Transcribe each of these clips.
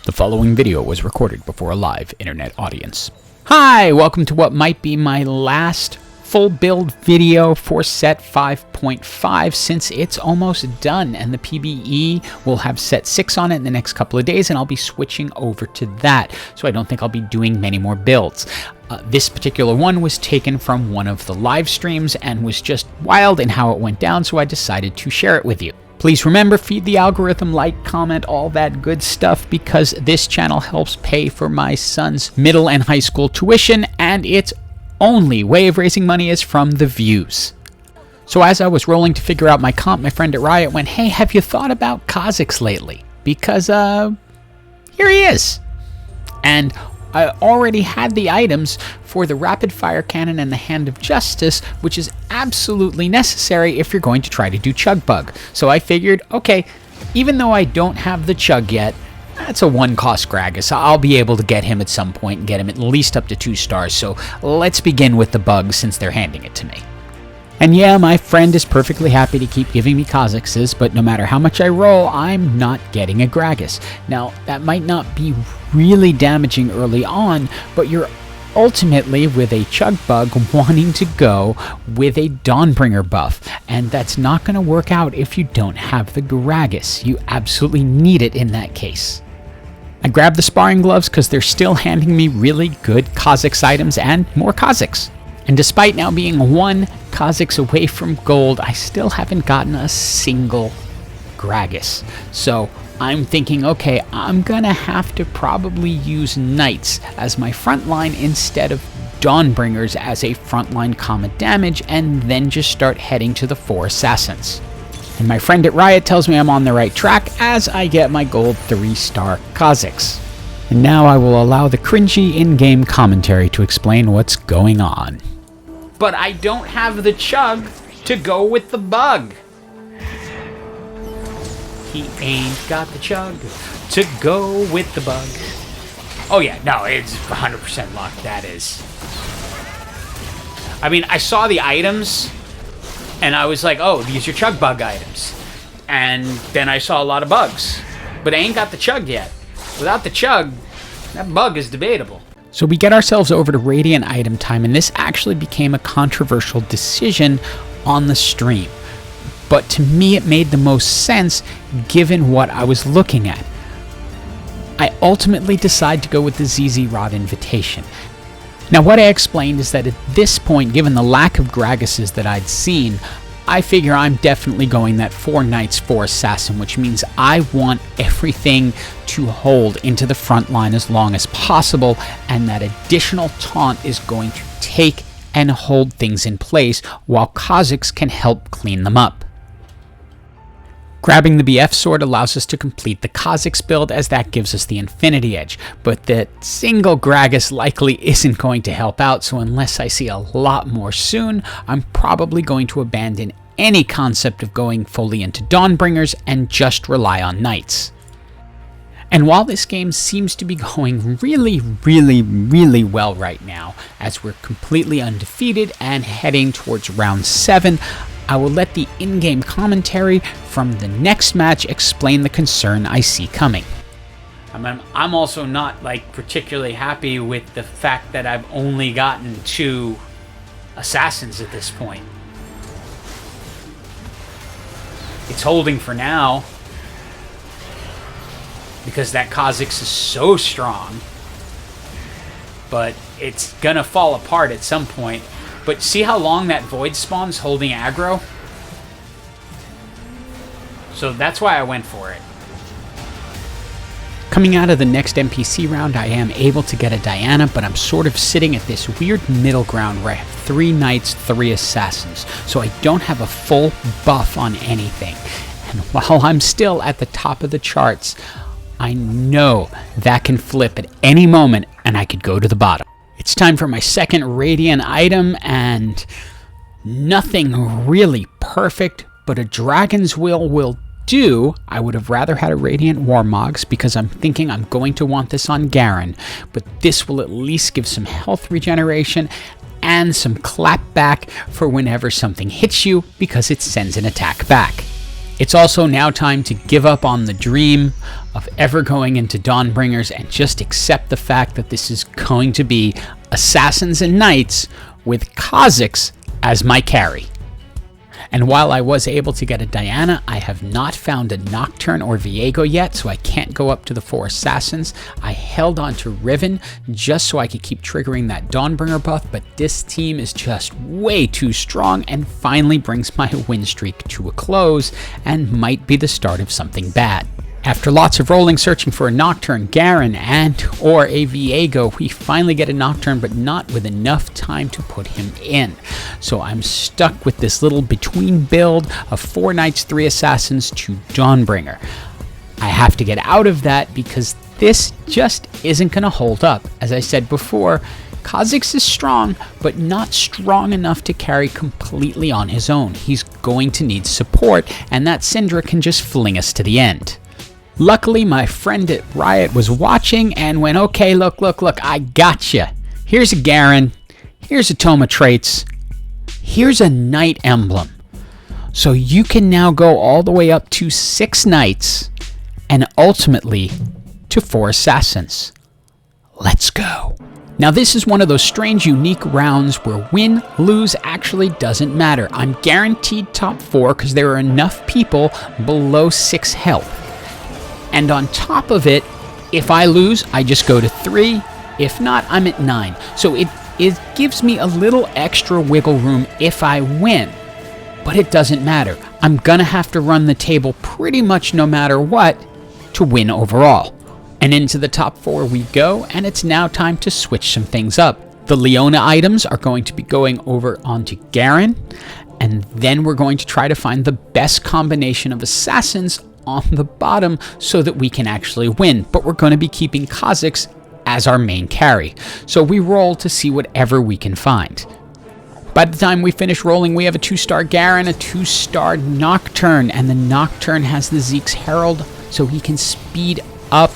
The following video was recorded before a live internet audience. Hi, welcome to what might be my last full build video for set 5.5 since it's almost done and the PBE will have set 6 on it in the next couple of days and I'll be switching over to that. So I don't think I'll be doing many more builds. This particular one was taken from one of the live streams and was just wild in how it went down, so I decided to share it with you. Please remember, feed the algorithm, like, comment, all that good stuff, because this channel helps pay for my son's middle and high school tuition, and its only way of raising money is from the views. So as I was rolling to figure out my comp, my friend at Riot went, "Hey, have you thought about Kha'Zix lately? Because, here he is." And I already had the items for the rapid fire cannon and the Hand of Justice, which is absolutely necessary if you're going to try to do ChugBug. So I figured, okay, even though I don't have the Chug yet, that's a 1-cost Gragas. I'll be able to get him at some point and get him at least up to 2 stars. So let's begin with the bugs since they're handing it to me. And yeah, my friend is perfectly happy to keep giving me Kha'Zixes, but no matter how much I roll, I'm not getting a Gragas. Now, that might not be really damaging early on, but you're ultimately, with a ChugBug, wanting to go with a Dawnbringer buff, and that's not going to work out if you don't have the Gragas. You absolutely need it in that case. I grabbed the sparring gloves because they're still handing me really good Kha'Zix items and more Kha'Zix. And despite now being 1 Kha'Zix away from gold, I still haven't gotten a single Gragas. So I'm thinking, okay, I'm gonna have to probably use Knights as my front line instead of Dawnbringers as a frontline combat damage, and then just start heading to the 4 Assassins. And my friend at Riot tells me I'm on the right track as I get my gold 3-star Kha'Zix. And now I will allow the cringy in-game commentary to explain what's going on. But I don't have the Chug to go with the bug. He ain't got the Chug to go with the bug. Oh yeah, no, it's 100% luck, that is. I mean, I saw the items, and I was like, oh, these are ChugBug items. And then I saw a lot of bugs. But I ain't got the Chug yet. Without the Chug, that bug is debatable. So we get ourselves over to Radiant item time, and this actually became a controversial decision on the stream. But to me, it made the most sense given what I was looking at. I ultimately decided to go with the ZZ Rod Invitation. Now, what I explained is that at this point, given the lack of Gragases that I'd seen, I figure I'm definitely going that 4 Knights, 4 Assassin, which means I want everything to hold into the front line as long as possible, and that additional taunt is going to take and hold things in place, while Kha'Zix can help clean them up. Grabbing the BF sword allows us to complete the Kha'Zix build, as that gives us the Infinity Edge, but that single Gragas likely isn't going to help out, so unless I see a lot more soon, I'm probably going to abandon any concept of going fully into Dawnbringers and just rely on Knights. And while this game seems to be going really well right now, as we're completely undefeated and heading towards round 7, I will let the in-game commentary from the next match explain the concern I see coming. I'm also not particularly happy with the fact that I've only gotten 2 Assassins at this point. It's holding for now because that Kha'Zix is so strong, but it's gonna fall apart at some point. But see how long that Void spawn's holding aggro? So that's why I went for it. Coming out of the next NPC round, I am able to get a Diana, but I'm sort of sitting at this weird middle ground where I have 3 Knights, 3 Assassins, so I don't have a full buff on anything. And while I'm still at the top of the charts, I know that can flip at any moment and I could go to the bottom. It's time for my second Radiant item, and nothing really perfect, but a Dragon's Will do. I would have rather had a Radiant Warmogs because I'm thinking I'm going to want this on Garen, but this will at least give some health regeneration and some clap back for whenever something hits you because it sends an attack back. It's also now time to give up on the dream of ever going into Dawnbringers and just accept the fact that this is going to be Assassins and Knights with Kha'Zix as my carry. And while I was able to get a Diana, I have not found a Nocturne or Viego yet, so I can't go up to the 4 Assassins. I held on to Riven just so I could keep triggering that Dawnbringer buff, but this team is just way too strong and finally brings my win streak to a close and might be the start of something bad. After lots of rolling searching for a Nocturne, Garen, or a Viego, we finally get a Nocturne, but not with enough time to put him in. So I'm stuck with this little between build of 4 Knights, 3 Assassins to Dawnbringer. I have to get out of that because this just isn't going to hold up. As I said before, Kha'Zix is strong, but not strong enough to carry completely on his own. He's going to need support, and that Syndra can just fling us to the end. Luckily, my friend at Riot was watching and went, okay, look, I gotcha. Here's a Garen, here's a Toma Traits, here's a Knight Emblem. So you can now go all the way up to 6 Knights and ultimately to 4 Assassins. Let's go. Now this is one of those strange, unique rounds where win, lose actually doesn't matter. I'm guaranteed top 4 because there are enough people below 6 health. And on top of it, if I lose, I just go to 3. If not, I'm at 9. So it gives me a little extra wiggle room if I win. But it doesn't matter. I'm going to have to run the table pretty much no matter what to win overall. And into the top 4 we go, and it's now time to switch some things up. The Leona items are going to be going over onto Garen, and then we're going to try to find the best combination of Assassins on the bottom so that we can actually win, but we're going to be keeping Kha'Zix as our main carry. So we roll to see whatever we can find. By the time we finish rolling, we have a 2-star Garen, a 2-star Nocturne, and the Nocturne has the Zeke's Herald, so he can speed up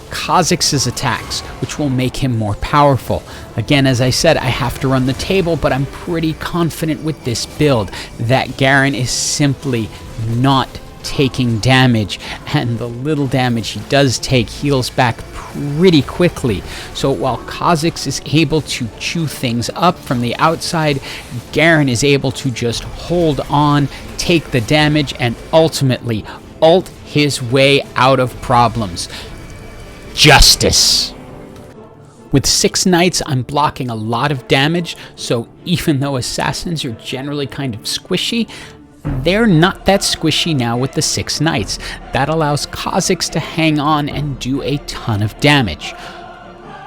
Kha'Zix's attacks, which will make him more powerful. Again, as I said, I have to run the table, but I'm pretty confident with this build that Garen is simply not taking damage, and the little damage he does take heals back pretty quickly. So while Kha'Zix is able to chew things up from the outside, Garen is able to just hold on, take the damage, and ultimately ult his way out of problems. Justice! With 6 Knights, I'm blocking a lot of damage, so even though Assassins are generally kind of squishy, they're not that squishy now with the 6 Knights. That allows Kha'Zix to hang on and do a ton of damage.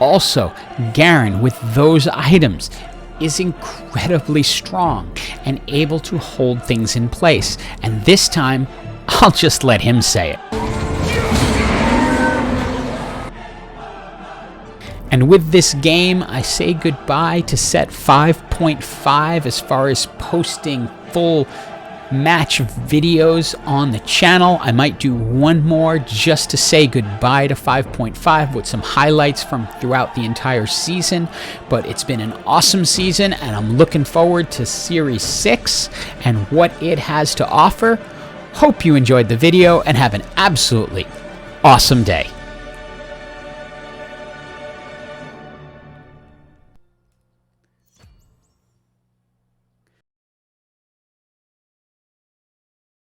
Also, Garen, with those items, is incredibly strong and able to hold things in place. And this time, I'll just let him say it. And with this game, I say goodbye to set 5.5 as far as posting full match videos on the channel. I might do one more just to say goodbye to 5.5 with some highlights from throughout the entire season, but it's been an awesome season and I'm looking forward to Series 6 and what it has to offer. Hope you enjoyed the video and have an absolutely awesome day.